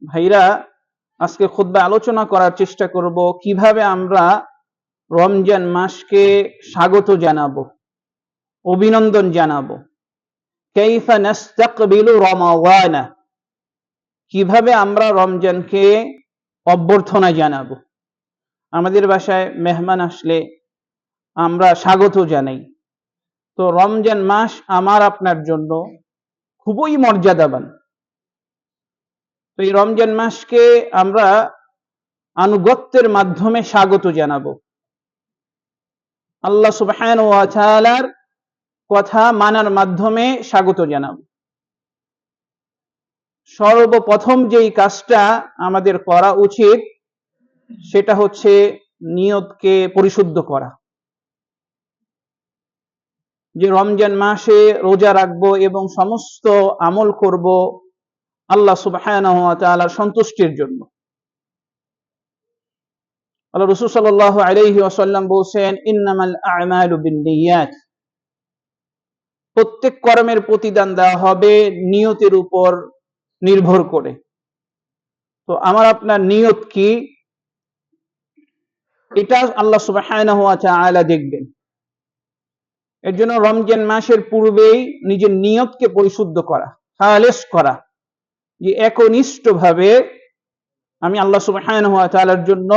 ভাইরা, আজকে খুতবায় আলোচনা করার চেষ্টা করব কিভাবে আমরা রমজান মাসকে স্বাগত জানাবো, অভিনন্দন জানাবো। কাইফা নাস্তাকবিলু রমাদানা, কিভাবে আমরা রমজানকে অভ্যর্থনা জানাবো। আমাদের বাসায় মেহমান আসলে আমরা স্বাগত জানাই। তো রমজান মাস আমার আপনার জন্য খুবই মর্যাদাবান। তো এই রমজান মাসকে আমরা আনুগত্যের মাধ্যমে স্বাগত জানাবো। আল্লাহ সুবহানাহু ওয়া তাআলার কথা মানার মাধ্যমে স্বাগত জানাবো। সর্বপ্রথম যেই কাজটা আমাদের করা উচিত সেটা হচ্ছে নিয়তকে পরিশুদ্ধ করা। যে রমজান মাসে রোজা রাখবো এবং সমস্ত আমল করব আল্লাহ সুবহানাহু ওয়া তাআলার সন্তুষ্টির জন্য। আল্লাহ রাসূল সাল্লাল্লাহু আলাইহি ওয়াসাল্লাম বলেছেন, ইন্নামাল আ'মালু বিন্নিয়াত, প্রত্যেক কর্মের প্রতিদান দেওয়া হবে নিয়তের উপর নির্ভর করে। তো আমার আপনার নিয়ত কি, এটা আল্লাহ সুবহানাহু ওয়া তাআলা দেখবেন। এর জন্য রমজান মাসের পূর্বেই নিজের নিয়তকে পরিশুদ্ধ করা, খালেস করা, যে একনিষ্ঠভাবে আমি আল্লাহ সুবহানাহু ওয়া তাআলার জন্য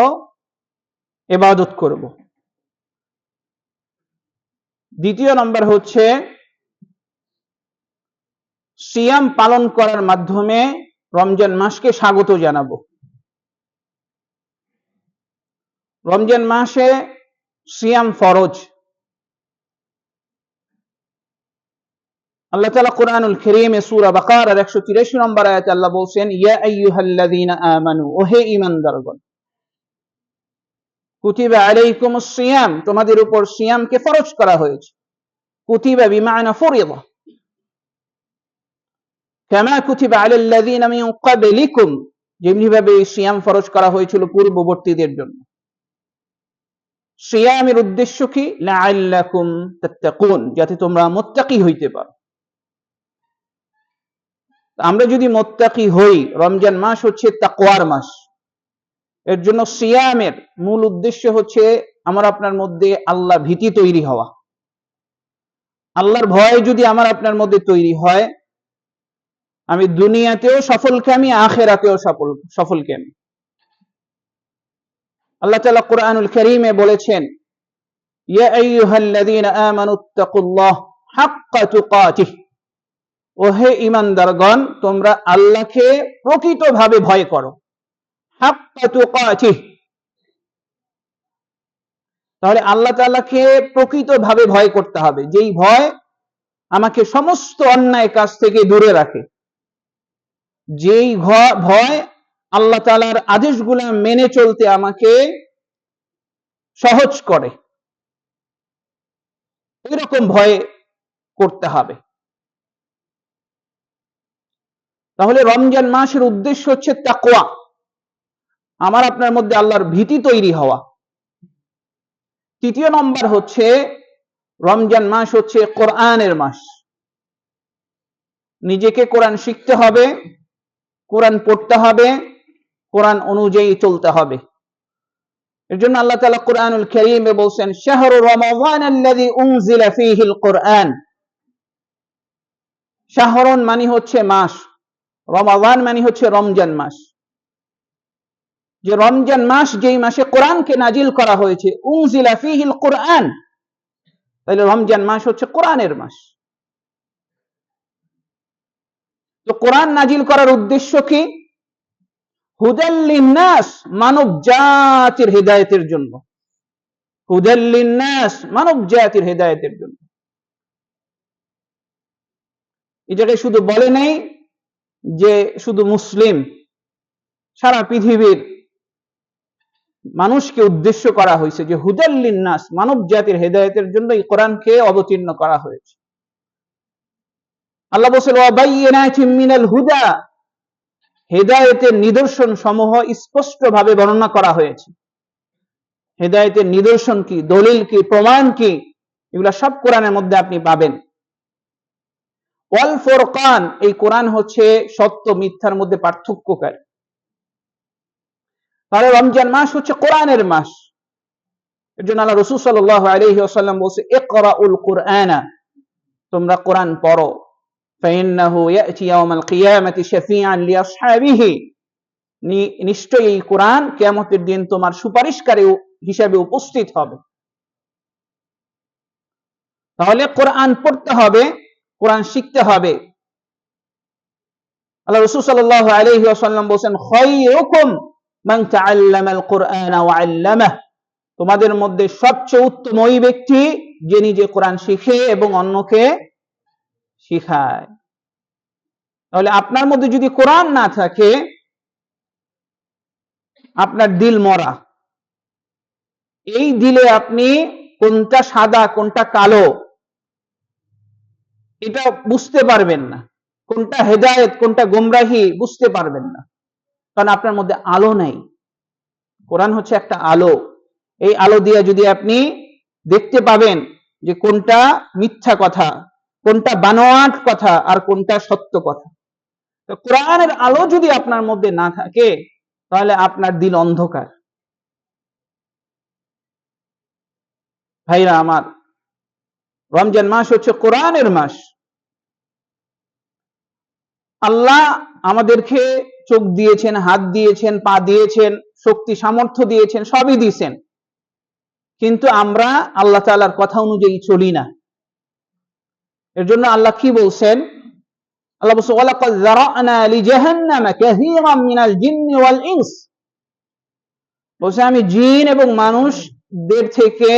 ইবাদত করব। দ্বিতীয় নম্বর হচ্ছে সিয়াম পালন করার মাধ্যমে রমজান মাসকে স্বাগত জানাবো। রমজান মাসে সিয়াম ফরজ। আল্লাহ তাআলা কোরআনুল কারীমে সূরা বাকারার 183 নম্বর আয়াতে আল্লাহ বলেন, ইয়া আইয়ুহাল্লাযীনা আমানু, ওহে ঈমানদারগণ, কুতিবা আলাইকুমুস সিয়াম, তোমাদের উপর সিয়ামকে ফরজ করা হয়েছে। কুতিবা বিমানা ফরিদা, কামা কুতিবা আলাল্লাযীনা মিন ক্বাবলিকুম, যেমনিভাবে সিয়াম ফরজ করা হয়েছিল পূর্ববর্তীদের জন্য। সিয়ামের উদ্দেশ্য কি? লাআল্লাকুম তাত্তাকুন, যাতে তোমরা মুত্তাকি হইতে পারো। আমরা যদি মুত্তাকি হই, রমজান মাস হচ্ছে তাকওয়ার মাস। এর জন্য সিয়ামের মূল উদ্দেশ্য হচ্ছে আমার আপনার মধ্যে আল্লাহ ভীতি তৈরি হওয়া। আল্লাহর ভয় যদি আমার আপনার মধ্যে তৈরি হয়, আমি দুনিয়াতেও সফলকামী, আখিরাতেও সফলকামী। আল্লাহ তাআলা কোরআনুল কারীমে বলেছেন, ইয়া আইয়ুহাল্লাযীনা আমানুত্তাকুল্লাহ হাক্কা তুকাতিহ, ওহে ঈমানদারগণ, তোমরা আল্লাহকে প্রকৃতভাবে ভয় করো। হাক্কা তুকাতিহ, তাহলে আল্লাহ তাআলাকে প্রকৃতভাবে ভয় করতে হবে, যেই ভয় আমাকে সমস্ত অন্যায় কাজ থেকে দূরে রাখে, যেই ভয় আল্লাহ তাআলার আদেশগুলো মেনে চলতে আমাকে সহজ করে, এরকম ভয় করতে হবে। তাহলে রমজান মাসের উদ্দেশ্য হচ্ছে তাকওয়া, আমার আপনার মধ্যে আল্লাহর ভীতি তৈরি হওয়া। তৃতীয় নম্বর হচ্ছে রমজান মাস হচ্ছে কোরআনের মাস। নিজেকে কোরআন শিখতে হবে, কোরআন পড়তে হবে, কোরআন অনুযায়ী চলতে হবে। এর জন্য আল্লাহ তাআলা কোরআনুল কারীমে বলেন, শাহরু রমাদানাল্লাযী উনজিলা ফীহিল কোরআন। শাহরুন মানে হচ্ছে মাস, রমাদান মানে হচ্ছে রমজান মাস। যে রমজান মাস যেই মাসে কোরআনকে নাজিল করা হয়েছে, উনজিলা ফীহিল কোরআন, তাহলে রমজান মাস হচ্ছে কোরআনের মাস। তো কোরআন নাজিল করার উদ্দেশ্য কি? হুদাল লিন্নাস, মানব জাতির হেদায়েতের জন্য। হুদাল লিন্নাস, মানব জাতির হেদায়েতের জন্য। এটাকে শুধু বলে নাই যে শুধু মুসলিম, সারা পৃথিবীর মানুষকে উদ্দেশ্য করা হয়েছে যে হুদাল লিন্নাস, মানব জাতির হেদায়েতের জন্য এই কোরআনকে অবতীর্ণ করা হয়েছে। আল্লাহ বলেন, ওয়া বাইয়িনাতিম মিনাল হুদা, হেদায়েতের নিদর্শন সমূহ স্পষ্টভাবে বর্ণনা করা হয়েছে। হেদায়েতের নিদর্শন কি, দলিল কি, প্রমাণ কি, এগুলা সব কোরআনের মধ্যে আপনি পাবেন। ওয়াল ফুরকান, এই কোরআন হচ্ছে সত্য মিথ্যার মধ্যে পার্থক্যকারী। তাহলে রমজান মাস হচ্ছে কোরআনের মাস। এর জন্য আল্লাহ রাসূল সাল্লাল্লাহু আলাইহি ওয়াসাল্লাম বলেছে, ইকরাউল কুরআনা, তোমরা কোরআন পড়ো, ফাইন্নাহু ইয়াতি ইয়াউমাল কিয়ামাতি শাফিআন লিআসহাবিহি, নিশ্চয়ই এই কোরআন কিয়ামতের দিন তোমার সুপারিশকারী হিসেবে উপস্থিত হবে। তাহলে কোরআন পড়তে হবে, কোরআন শিখতে হবে। আল্লাহ রাসূল সাল্লাল্লাহু আলাইহি ওয়াসাল্লাম বলেন, খায়রুকুম মান তাআল্লামাল কুরআনা ওয়া আল্লামাহু, তোমাদের মধ্যে সবচেয়ে উত্তম ওই ব্যক্তি যে নিজে কোরআন শিখে এবং অন্যকে শিখায়। তাহলে আপনার মধ্যে যদি কোরআন না থাকে, আপনার দিল মরা। এই দিলে আপনি কোনটা সাদা কোনটা কালো এটা বুঝতে পারবেন না, কোনটা হেদায়েত কোনটা গোমরাহি বুঝতে পারবেন না, কারণ আপনার মধ্যে আলো নেই। কোরআন হচ্ছে একটা আলো। এই আলো দিয়ে যদি আপনি দেখতে পাবেন যে কোনটা মিথ্যা কথা, কোনটা বানোয়াট কথা, আর কোনটা সত্য কথা। তো কোরআনের আলো যদি আপনার মধ্যে না থাকে, তাহলে আপনার দিল অন্ধকার। ভাইরা আমার, রমজান মাস হচ্ছে কোরআনের মাস। আল্লাহ আমাদেরকে চোখ দিয়েছেন, হাত দিয়েছেন, পা দিয়েছেন, শক্তি সামর্থ্য দিয়েছেন, সবই দিয়েছেন, কিন্তু আমরা আল্লাহ তাআলার কথা অনুযায়ী চলি না। এর জন্য আল্লাহ কি বলছেন? আল্লাহ বলছেন, ওয়ালাকাদ যারা'না লিজাহান্নামা কাসীরাম মিনাল জিন্নি ওয়াল ইনস, বলছে আমি জিন এবং মানুষদের থেকে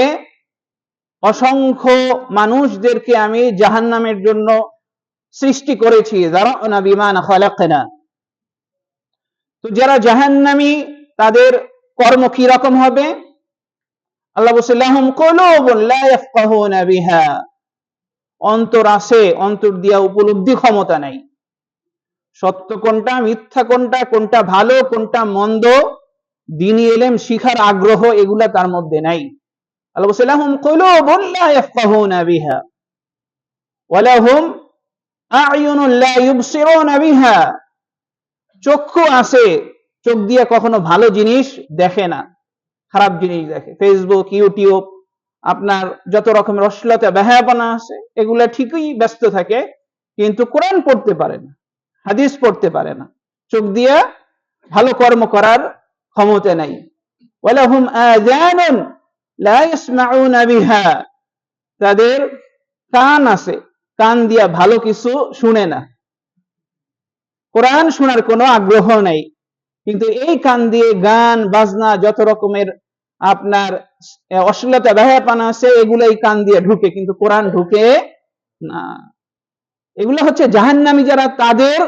অসংখ্য মানুষদেরকে আমি জাহান্নামের জন্য সৃষ্টি করেছি। যারা'না বিমানা খালাকনা, তো যারা জাহান্নামী তাদের কর্ম কি রকম হবে? আল্লাহ বলছে, লাহুম কুলুবুন লা ইয়াফকাহুনা বিহা, অন্তর আছে, অন্তর দিয়া উপলব্ধি ক্ষমতা নাই। সত্য কোনটা, মিথ্যা কোনটা, কোনটা ভালো, কোনটা মন্দ, দ্বীনি ইলম শিখার আগ্রহ, এগুলা তার মধ্যে নাই। আল্লাহ বলছে, লাহুম কুলুবুন লা ইয়াফকাহুনা বিহা ওয়া লাহুম আ'য়ুনুন লা ইউবসিরুনা বিহা, চক্ষু আছে, চোখ দিয়ে কখনো ভালো জিনিস দেখে না, খারাপ জিনিস দেখে। ফেসবুক, ইউটিউব, আপনার যত রকমের অশ্লীলতা বেহায়াপনা আছে, এগুলা ঠিকই ব্যস্ত থাকে, কিন্তু কোরআন পড়তে পারে না, হাদিস পড়তে পারে না, চোখ দিয়ে ভালো কর্ম করার ক্ষমতা নাই। ওয়ালাহুম আযানুন লা ইয়াসমাউনা বিহা, তাদের কান আছে, কান দিয়া ভালো কিছু শুনে না, কোরআন শোনার কোনো আগ্রহ নাই, কিন্তু এই কান দিয়ে গান বাজনা যত রকমের আপনার অশ্লীলতা বেহায়াপনা আছে, এগুলো এই কান দিয়ে ঢুকে, কিন্তু কোরআন ঢুকে না। এগুলো হচ্ছে জাহান্নামী যারা, তাদের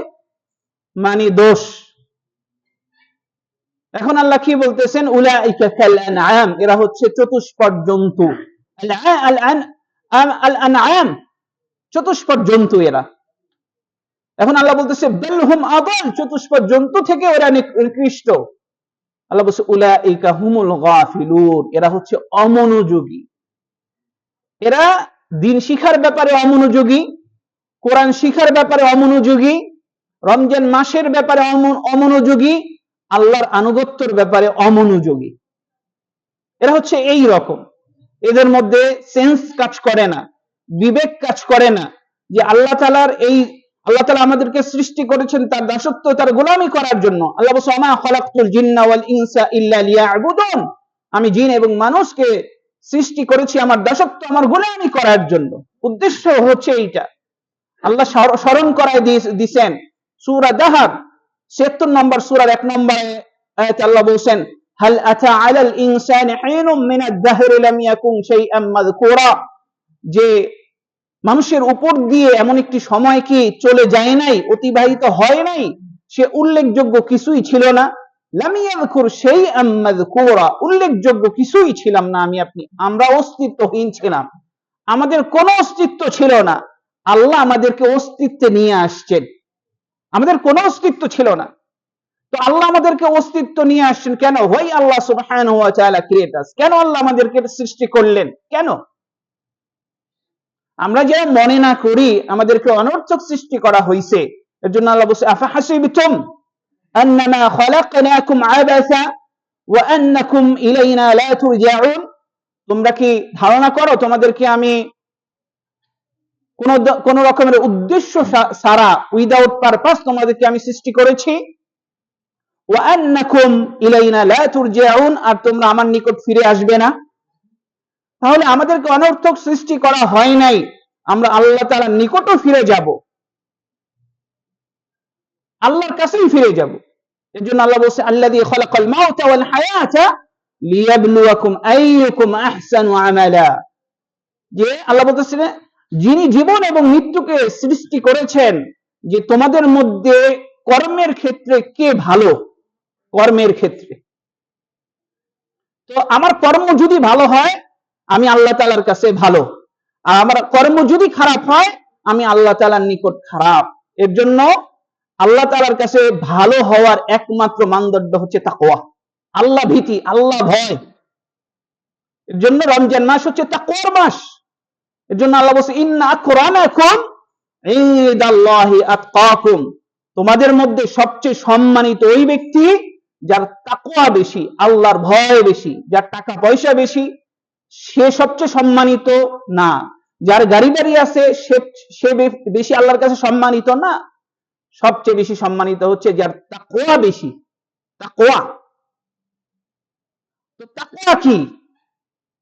মানে দোষ। এখন আল্লাহ কি বলতেছেন? উলাইকা কাল আনআম, এরা হচ্ছে চতুষ্পদ জন্তু। আল আনআম চতুষ্পদ জন্তু এরা। এখন আল্লাহ বলতেছে বাল হুম আদাল, চতুষ্পদ জন্তু থেকে ওরা নিকৃষ্ট। আল্লাহ বলছে উলাইকা হুমুল গাফিলুন, এরা হচ্ছে অমনোযোগী। এরা দিন শিখার ব্যাপারে অমনোযোগী, কোরআন শিখার ব্যাপারে অমনোযোগী, রমজান মাসের ব্যাপারে অমনোযোগী, আল্লাহর আনুগত্যের ব্যাপারে অমনোযোগী। এরা হচ্ছে এই রকম। এদের মধ্যে সেন্স কাজ করে না, বিবেক কাজ করে না, যে আল্লাহ তাআলা আমাদেরকে সৃষ্টি করেছেন তার দাসত্ব, তার গোলামি করার জন্য। আল্লাহ বলেন, ওয়া মা খালাকতুল জিন্না ওয়াল ইনসা ইল্লা লিয়াবুদুন, আমি জিন এবং মানুষকে সৃষ্টি করেছি আমার দাসত্ব, আমার গোলামি করার জন্য। উদ্দেশ্য হচ্ছে এইটা। আল্লাহ স্মরণ করায় দিয়েছেন সূরা দাহর ৭৬ নম্বর সূরার ১ নম্বরে আয়াতে আল্লাহ বলেন, হাল আতা আলাল ইনসানি হিনুম মিনাদ দাহরি লাম ইয়াকুন শাইআম মাযকুরা, যে মানুষের উপর দিয়ে এমন একটি সময় কি চলে যায় নাই, অতিবাহিত হয় নাই, সে উল্লেখযোগ্য কিছুই ছিল না। লাম ইয়াযকুর শাইআম মাযকুরা, উল্লেখযোগ্য কিছুই ছিলাম না আমি আপনি, আমরা অস্তিত্বহীন ছিলাম, আমাদের কোনো অস্তিত্ব ছিল না। আল্লাহ আমাদেরকে অস্তিত্বে নিয়ে আসছেন, আমাদের কোনো অস্তিত্ব ছিল না। তো আল্লাহ আমাদেরকে অস্তিত্ব নিয়ে আসছেন কেন? ওয়াই আল্লাহ সুবহানাহু ওয়া তাআলা ক্রিয়েট আস, কেন আল্লাহ আমাদেরকে সৃষ্টি করলেন, কেন? আমরা যে মনে না করি আমাদেরকে অনর্থক সৃষ্টি করা হয়েছে। এর জন্য আল্লাহ বলছে, আফা হাসিবতুম আন্নামা খালাকনাকুম আবাসা, ওয়া আন্নাকুম ইলাইনা লা তুরজাউন, তোমরা কি ধারণা করো তোমাদেরকে আমি কোন রকমের উদ্দেশ্য ছাড়া, উইদাউট পারপাস তোমাদেরকে আমি সৃষ্টি করেছি। ওয়া আন্নাকুম ইলাইনা লা তুরজাউন, আর তোমরা আমার নিকট ফিরে আসবে না। তাহলে আমাদেরকে অনর্থক সৃষ্টি করা হয় নাই, আমরা আল্লাহ তাআলার নিকটও ফিরে যাব, আল্লাহর কাছেই ফিরে যাব। এর জন্য আল্লাহ বলছে আল্লাযী খালাকাল মাউতা ওয়াল হায়াতা লিয়াবলুয়াকুম আইয়ুকুম আহসানু আমালা, যে আল্লাহ বলতেছেন যিনি জীবন এবং মৃত্যুকে সৃষ্টি করেছেন, যে তোমাদের মধ্যে কর্মের ক্ষেত্রে কে ভালো, কর্মের ক্ষেত্রে। তো আমার কর্ম যদি ভালো হয় আমি আল্লাহ তাআলার কাছে ভালো, আর আমার কর্ম যদি খারাপ হয় আমি আল্লাহ তাআলার নিকট খারাপ। এর জন্য আল্লাহ তাআলার কাছে ভালো হওয়ার একমাত্র মানদণ্ড হচ্ছে তাকওয়া, আল্লাহ ভীতি, আল্লাহ ভয়। এর জন্য রমজান মাস হচ্ছে তাকওয়ার মাস। এর জন্য আল্লাহ বলছে ইন্না আকরামাকুম ইনদাল্লাহি আতকাকুম, তোমাদের মধ্যে সবচেয়ে সম্মানিত ওই ব্যক্তি যার তাকওয়া বেশি, আল্লাহর ভয় বেশি। যার টাকা পয়সা বেশি সে সবচেয়ে সম্মানিত না, যার গাড়ি বাড়ি আছে সে বেশি আল্লাহর কাছে সম্মানিত না। সবচেয়ে বেশি সম্মানিত হচ্ছে যার তাকওয়া বেশি। তাকওয়া, তো তাকওয়া কি?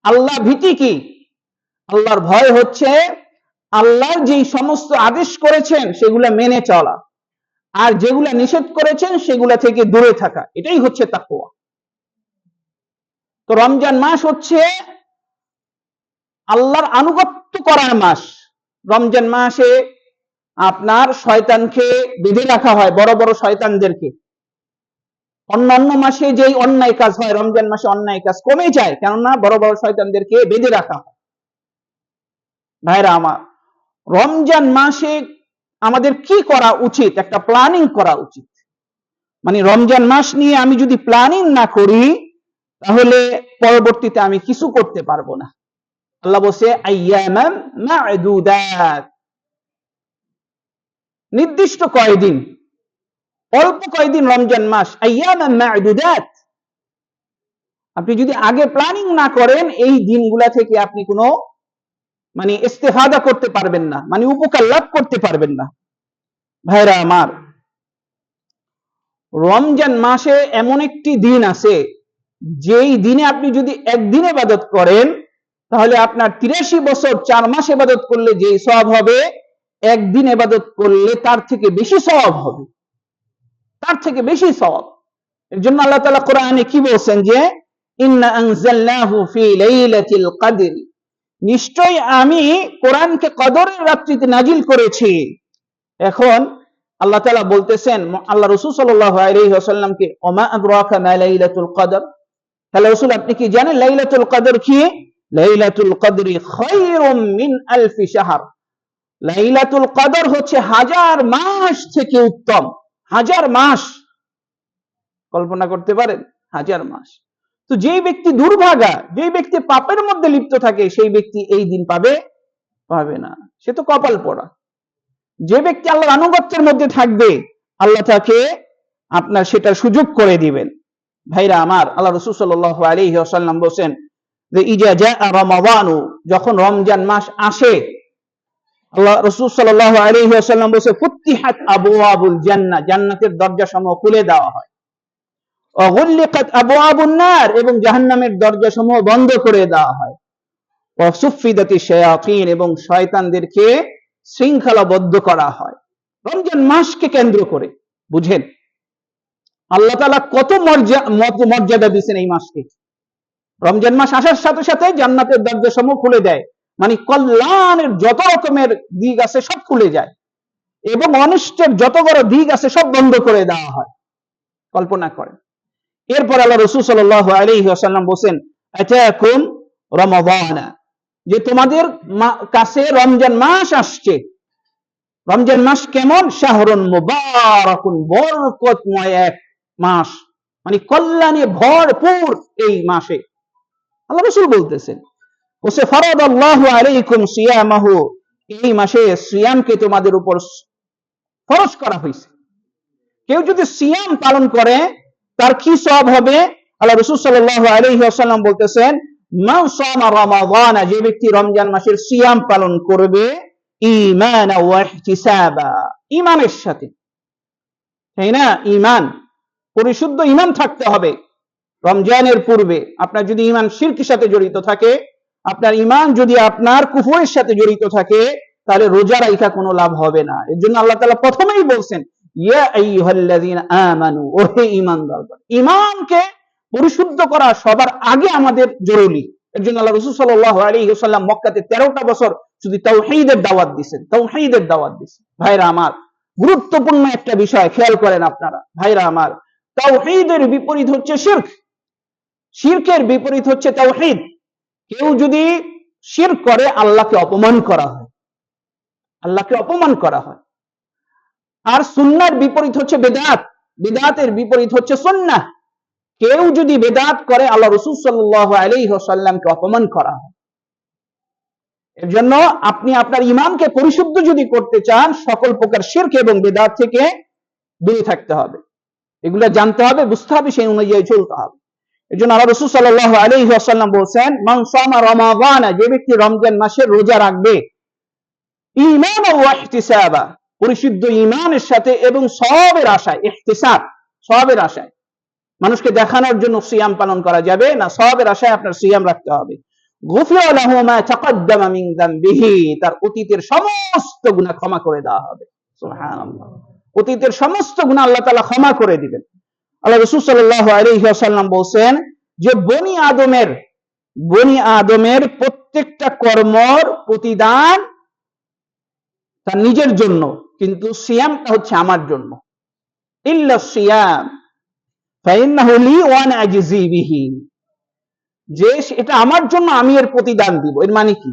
আল্লাহ ভীতি কি? আল্লাহর ভয় হচ্ছে আল্লাহর যেই সমস্ত আদেশ করেছেন সেগুলা মেনে চলা, আর যেগুলা নিষেধ করেছেন সেগুলা থেকে দূরে থাকা, এটাই হচ্ছে তাকওয়া। তো রমজান মাস হচ্ছে আল্লাহর আনুগত্য করার মাস। রমজান মাসে আপনার শয়তানকে বেঁধে রাখা হয়, বড় বড় শয়তানদেরকে। অন্যান্য মাসে যেই অন্যায় কাজ হয় রমজান মাসে অন্যায় কাজ কমে যায়, কেননা বড় বড় শয়তানদেরকে বেঁধে রাখা হয়। ভাইরা আমার, রমজান মাসে আমাদের কি করা উচিত? একটা প্ল্যানিং করা উচিত। মানে রমজান মাস নিয়ে আমি যদি প্ল্যানিং না করি তাহলে পরবর্তীতে আমি কিছু করতে পারবো না। আল্লাহ বলছে আইয়ামান মা'দুদাত, নির্দিষ্ট কয়দিন, অল্প কয়দিন রমজান মাস, আইয়ামান মা'দুদাত। আপনি যদি আগে প্ল্যানিং না করেন এই দিনগুলা থেকে আপনি কোনো মানে ইস্তেফাদা করতে পারবেন না, মানে উপকার লাভ করতে পারবেন না। ভাইরা আমার, রমজান মাসে এমন একটি দিন আছে যেই দিনে আপনি যদি একদিন ইবাদত করেন তাহলে আপনার 83 বছর 4 মাস ইবাদত করলে যে সওয়াব হবে, একদিন ইবাদত করলে তার থেকে বেশি সওয়াব হবে, তার থেকে বেশি সওয়াব। এর জন্য আল্লাহ তাআলা কোরআনে কি বলেন যে ইন্না আনজালনাহু ফি লাইলাতিল কদর, নিশ্চয়ই আমি কোরআনকে কদরের রাত্রিতে নাজিল করেছি। এখন আল্লাহ তাআলা বলতেছেন আল্লাহ রাসূল সাল্লাল্লাহু আলাইহি ওয়াসাল্লামকে ওমা আদরাকা মা লাইলাতুল কদর, তাহলে রাসূল আপনি কি জানেন লাইলাতুল কদর কি? লাইলাতুল কদরি খায়রুম মিন আলফি শাহর, লাইলাতুল কদর হচ্ছে 1000 মাস থেকে উত্তম। 1000 মাস, কল্পনা করতে পারেন? 1000 মাস। তো যেই ব্যক্তি দুর্ভাগা, যেই ব্যক্তি পাপের মধ্যে লিপ্ত থাকে সেই ব্যক্তি এই দিন পাবে না, সে তো কপাল পোড়া। যে ব্যক্তি আল্লাহর আনুগত্যের মধ্যে থাকবে আল্লাহ তাকে আপনার সেটা সুযোগ করে দিবেন। ভাইরা আমার, আল্লাহ রাসূল সাল্লাল্লাহু আলাইহি ওয়াসাল্লাম বলেন যে ইজা জাআ রমাদানু, যখন রমজান মাস আসে আল্লাহ রাসূল সাল্লাল্লাহু আলাইহি ওয়াসাল্লাম বলেন ফুতিহাত আবওয়াবুল জান্নাহ, জান্নাতের দরজাসমূহ খুলে দেওয়া হয়। ওয়া গুলিকাত আবওয়াবুন নার, এবং জাহান্নামের দরজাসমূহ বন্ধ করে দেওয়া হয়। ওয়া সুফিদাতিশ শায়াতিন, এবং শয়তানদেরকে শৃঙ্খলাবদ্ধ করা হয়। রমজান মাসকে কেন্দ্র করে বুঝেন আল্লাহ তাআলা কত মর্যাদা দিয়েছেন এই মাসকে। রমজান মাস আসার সাথে সাথে জান্নাতের দরজাসমূহ খুলে দেয়, মানে কল্যাণের যত রকমের দিক আছে সব খুলে যায়, এবং অনিষ্টের যত বড় দিক আছে সব বন্ধ করে দেওয়া হয়। কল্পনা করেন। এরপর আল্লাহ রাসূল সাল্লাল্লাহু আলাইহি ওয়াসাল্লাম বলেন আতাকুম রমাদান, যে তোমাদের কাছে রমজান মাস আসছে। রমজান মাস কেমন? শাহরুন মুবারাকুন, বরকতময় এক মাস, মানে কল্যাণে ভরপুর এই মাসে। আল্লাহ রাসূল বলতেছেন ওসে ফারাদাল্লাহু আলাইকুম সিয়ামাহু, এই মাসে সিয়ামকে তোমাদের উপর ফরজ করা হয়েছে। কেউ যদি সিয়াম পালন করে তার কি সওয়াব হবে? আল্লাহ রাসূল সাল্লাল্লাহু আলাইহি ওয়াসাল্লাম বলতেছেন, মান সামা রমাদান, যে ব্যক্তি রমজান মাসের সিয়াম পালন করবে ঈমানান ওয়া ইহতিসাবা, ঈমানের সাথে, তাই না? ঈমান, পরিশুদ্ধ ঈমান থাকতে হবে। রমজানের পূর্বে আপনার যদি ঈমান শিরকের সাথে জড়িত থাকে, আপনার ঈমান যদি আপনার কুফরের সাথে জড়িত থাকে, তাহলে রোজা রাখা কোনো লাভ হবে না। এর জন্য আল্লাহ তাআলা প্রথমেই বলছেন, ইয়া আইয়ুহাল্লাযীনা আমানু, ওহে ঈমানদারগণ, ঈমানকে পরিশুদ্ধ করা সবার আগে আমাদের জরুরি। এর জন্য আল্লাহ রাসূল সাল্লাল্লাহু আলাইহি ওয়াসাল্লাম মক্কাতে 13টা বছর শুধু তাওহীদের দাওয়াত দিয়েছেন, তাওহীদের দাওয়াত দিয়েছেন। ভাইরা আমার, গুরুত্বপূর্ণ একটা বিষয় খেয়াল করেন আপনারা, ভাইরা আমার, তাওহীদের বিপরীত হচ্ছে শিরক, শিরকের বিপরীত হচ্ছে তাওহীদ। কেউ যদি শিরক করে, আল্লাহকে অপমান করা হয়, আল্লাহকে অপমান করা হয়। আর সুন্নাহর বিপরীত হচ্ছে বেদাত, বেদাতের বিপরীত হচ্ছে সুন্নাহ। কেউ যদি বেদাত করে, আল্লাহ রাসূল সাল্লাল্লাহু আলাইহি ওয়াসাল্লামকে অপমান করা হয়। এর জন্য আপনি আপনার ঈমানকে পরিশুদ্ধ যদি করতে চান, সকল প্রকার শিরক এবং বেদাত থেকে দূরে থাকতে হবে। এগুলো জানতে হবে, বুঝতে হবে, সেই অনুযায়ী চলতে হবে। এর জন্য আল্লাহ রাসূল সাল্লাল্লাহু আলাইহি ওয়াসাল্লাম বলেন, মান সামা রমাদান, যে ব্যক্তি রমজান মাসে রোজা রাখবে ঈমানান ওয়া ইহতিসাবা, পরিশুদ্ধ ঈমানের সাথে এবং সওয়াবের আশায়, ইহতিসাব, সওয়াবের আশায়। মানুষকে দেখানোর জন্য সিয়াম পালন করা যাবে না, সওয়াবের আশায় আপনার সিয়াম রাখতে হবে। গুফিরা লাহু মা তাকাদ্দামা মিন যামবিহি, তার অতীতের সমস্ত গুনাহ ক্ষমা করে দেওয়া হবে। সুবহানাল্লাহ, অতীতের সমস্ত গুনাহ আল্লাহ তাআলা ক্ষমা করে দিবেন। আল্লাহ রাসূল সাল্লাল্লাহু আলাইহি ওয়াসাল্লাম বলেন যে বনি আদমের প্রত্যেকটা কর্মর প্রতিদান তার নিজের জন্য, কিন্তু সিয়ামটা হচ্ছে আমার জন্য। ইল্লা সিয়াম ফাইন্নাহু লি ওয়া আনা আজজি বিহি, যে এটা আমার জন্য, আমি এর প্রতিদান দিব। এর মানে কি?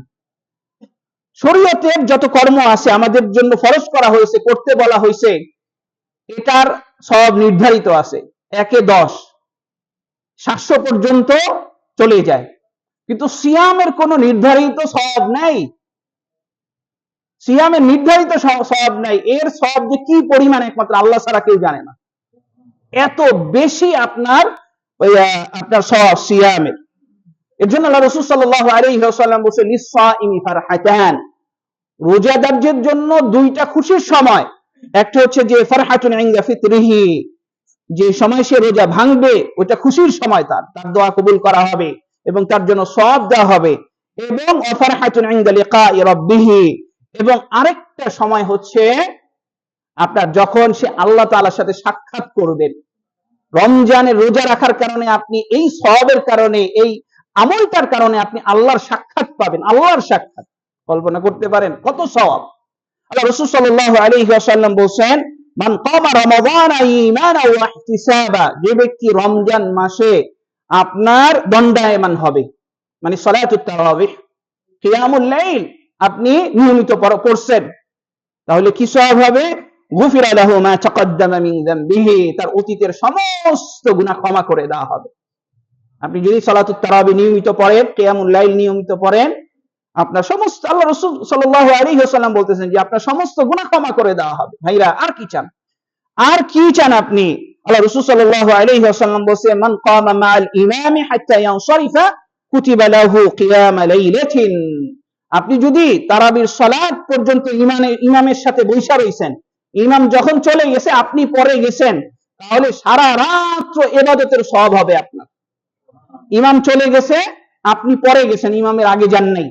শরীয়তের যত কর্ম আছে আমাদের জন্য ফরজ করা হয়েছে, করতে বলা হয়েছে, এটার সব নির্ধারিত আছে। 1 এ 10, 700 পর্যন্ত চলে যায়। কিন্তু সিয়ামের কোনো নির্ধারিত সওয়াব নাই, সিয়ামের নির্ধারিত সওয়াব নাই। এর সওয়াব যে কি পরিমাণ একমাত্র আল্লাহ ছাড়া কেউ জানে না। এত বেশি আপনার সওয়াব সিয়ামের। এর জন্য আল্লাহ রাসূল সাল্লাল্লাহু আলাইহি ওয়াসাল্লাম বলেছেন, লিস-সাইমি ফারহাতান, রোজাদারদের জন্য দুইটা খুশির সময়। একটা হচ্ছে যে ফারহাতুন ইনদা ফিতরিহি, যে সময় সে রোজা ভাঙবে, ওটা খুশির সময়, তার দোয়া কবুল করা হবে এবং তার জন্য সওয়াব দেওয়া হবে। এবং ফারহাতুন ইনদা লিকাই রাব্বিহি, এবং আরেকটা সময় হচ্ছে আপনার যখন সে আল্লাহ তাআলার সাথে সাক্ষাৎ করবেন। রমজানে রোজা রাখার কারণে আপনি এই সওয়াবের কারণে, এই আমলটার কারণে আপনি আল্লাহর সাক্ষাৎ পাবেন। আল্লাহর সাক্ষাৎ কল্পনা করতে পারেন কত সওয়াব। আল্লাহ রাসূল সাল্লাল্লাহু আলাইহি ওয়াসাল্লাম বলেন, মান কামা রমাদান ঈমানান ওয়া ইহতিসাবা, যে ব্যক্তি রমজান মাসে আপনার দণ্ডায়মান হবে, মানে সালাতুত তারাবিহ, কিয়ামুল লাইল আপনি নিয়মিত পড়ছেন, তাহলে কি সওয়াব হবে? গুফিরা লাহু মা তাকাদ্দামা মিন যামবিহি, তার অতীতের সমস্ত গুনাহ ক্ষমা করে দেওয়া হবে। আপনি যদি সালাতুত তারাবি নিয়মিত পড়েন, কিয়ামুল লাইল নিয়মিত পড়েন, আপনার সমস্ত, আল্লাহ রাসূল সাল্লাল্লাহু আলাইহি ওয়াসাল্লাম বলতেছেন যে আপনার সমস্ত গুনাহ ক্ষমা করে দেওয়া হবে। ভাইরা, আর কি চান? আর কি চান আপনি? আল্লাহ রাসূল সাল্লাল্লাহু আলাইহি ওয়াসাল্লাম বলেন, মান কামা মাআল ইমামি হাত্তা ইয়ানসারিফা কুতিবা লাহু কিয়ামা লাইলাতিন, আপনি যদি তারাবির সালাত পর্যন্ত ইমামের সাথে বসে রইছেন, ইমাম যখন চলে গেছে আপনি পরে গেছেন, তাহলে সারা রাত ইবাদতের সওয়াব হবে আপনার। ইমাম চলে গেছে, আপনি পরে গেছেন, ইমামের আগে যান নাই,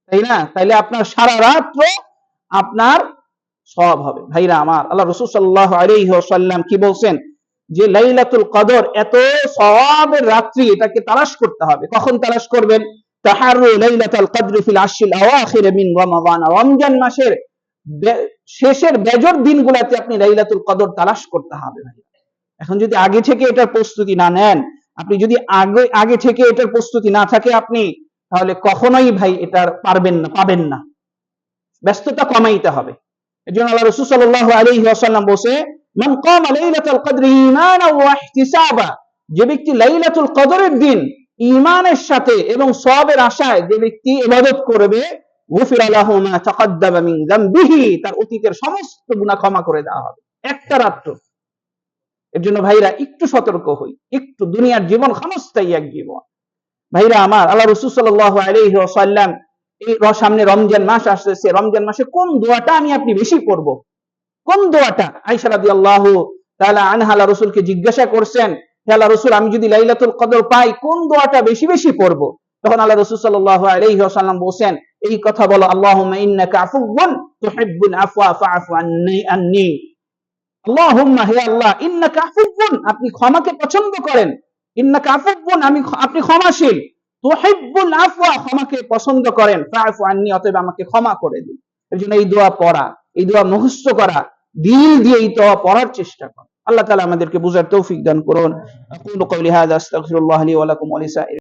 তাই না? তাইলে আপনার সারা রাত আপনার সওয়াব হবে। ভাইরা আমার, আল্লাহ রাসূল সাল্লাল্লাহু আলাইহি ওয়াসাল্লাম কি বলছেন যে লাইলাতুল কদর এত সওয়াবের রাত্রি, এটাকে তালাশ করতে হবে। কখন তালাশ করবেন? তাহাররু লাইলাতুল কদর ফিল আশরিল আওয়াখির মিন রমাদান, রমজান মাসের শেষের বেজর দিনগুলোতে আপনি লাইলাতুল কদর তালাশ করতে হবে। এখন যদি আগে থেকে এটার প্রস্তুতি না নেন, আপনি যদি আগে থেকে এটার প্রস্তুতি না থাকে আপনি, তাহলে কখনোই ভাই এটার পাবেন না। ব্যস্ততা কমাইতে হবে। এজন্য আল্লাহ রাসূল সাল্লাল্লাহু আলাইহি ওয়াসাল্লাম বলেছে, মান কামা লাইলাতুল কদর ঈমানান ওয়া ইহতিসাবা, যে ব্যক্তি লাইলাতুল কদরের দিন ঈমানের সাথে এবং সওয়াবের আশায় যে ব্যক্তি ইবাদত করবে, গুফিরা লাহু মা তাকাদ্দামা মিন যামবিহি, তার অতীতের সমস্ত গুনাহ ক্ষমা করে দেওয়া হবে। একটা রাত্র এর জন্য ভাইরা একটু সতর্ক হই, একটু। দুনিয়ার জীবন ক্ষণস্থায়ী এক জীবন। ভাইরা আমার, আল্লাহ রাসূল সাল্লাল্লাহু আলাইহি ওয়াসাল্লাম এই সামনে রমজান মাস আসতেছে, রমজান মাসে কোন দোয়াটা আমি আপনি বেশি করব? কোন দোয়াটা? আয়েশা রাদিয়াল্লাহু তাআলা আনহা আল্লাহ রাসূলকে জিজ্ঞাসা করছেন, হে আল্লাহ রাসূল, আমি যদি লাইলাতুল কদর পাই কোন দোয়াটা বেশি বেশি পড়ব? তখন আল্লাহ রাসূল সাল্লাল্লাহু আলাইহি ওয়াসাল্লাম বলেন, এই কথা বলো, আল্লাহুম্মা ইন্নাকা আফুউন তুহিব্বুল আফওয়া ফাআফু আন্নি। আল্লাহুম্মা, হে আল্লাহ, ইন্নাকা আফুউন, আপনি ক্ষমাকে পছন্দ করেন। ইন্নাকা আফুউন, আপনি ক্ষমাশীল। তুহিব্বুল আফওয়া, ক্ষমাকে পছন্দ করেন। ফাআফু আন্নি, অতএব আমাকে ক্ষমা করে দিন। এর জন্য এই দোয়া পড়া, এই দোয়া মুখস্থ করা, দিল দিয়ে এই দোয়া পড়ার চেষ্টা করা। আল্লাহ তাআলা আমাদেরকে বুঝার তৌফিক দান করুন। আকুলু কওলি হাযা আস্তাগফিরুল্লাহ লি ওয়া লাকুম ওয়া লিসাইরিল